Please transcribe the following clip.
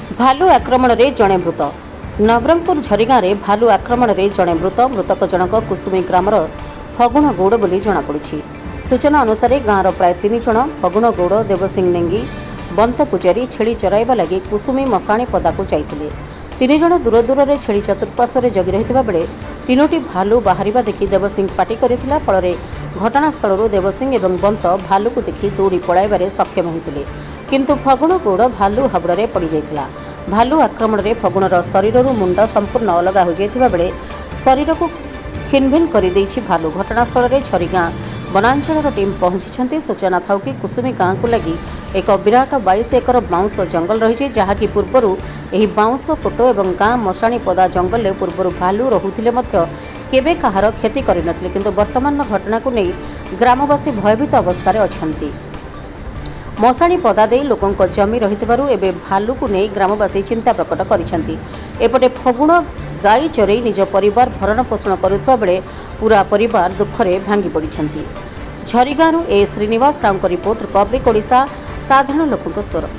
भालू आक्रमण रे जणे मृत। नवरंगपुर झरीगाँ भालू आक्रमण रे जणे मृत। मृतक जनक कुसुमी ग्रामर फगुण गौड़ बोली जଣାपड़ी। सूचना अनुसार गाँवर प्राय 3 जण फगुण गौड़, देवसिंह नेंगी, बंत पूजारी छेली चराइबा लगी कुसुमी मशाणी पदा को जाइतिले। 3 जण दूर दूर रे छेली चतुर्पार्श्व जगी रहितबा बेले 3टी भालू बाहरिबा देखि देवसिंह पाटी करिथिला। फल घटनास्थल देवसिंह एवं बंत भालू को देखि दौड़ी पलाइबारे सक्षम होइतिले, किंतु फगुण गौड़ भालू हाबुड़े पड़ जाइतिला। भालू आक्रमण रे फगुणर शरीर मुंड संपूर्ण अलग हो जाइतिबा बेले शरीर को खिनभिन कर देइछि भालू। घटनास्थल रे झरीगाँ वनांचल टीम पहुंची। सूचना था कि कुसुमी गाँव को लगी एक विराट 22 एकर बाउंश जंगल रही, जहाँकि पूर्वर यह बाउंश कोटो एवं गाँ मशाणी पदा जंगल पूर्वर भालू रोहुथिले मध्य केबे कहार क्षति करिनथिले, किंतु वर्तमान घटना को नहीं ग्रामवासी भयभीत अवस्था अछंती। मशाणी पदा दे लोकों जमी रहितबारु एबे भालू को नहीं ग्रामवासी चिंता प्रकट करिसेंती। एपटे फगुण गाई चरई निज परिवार भरण पोषण करुवा बेले पूरा परिवार दुखरे भांगी पड़िछंती। झरीगाँव ए श्रीनिवास राव रिपोर्ट, रिपब्लिक ओडिशा, साधारण लोकଙ୍କ स्वर।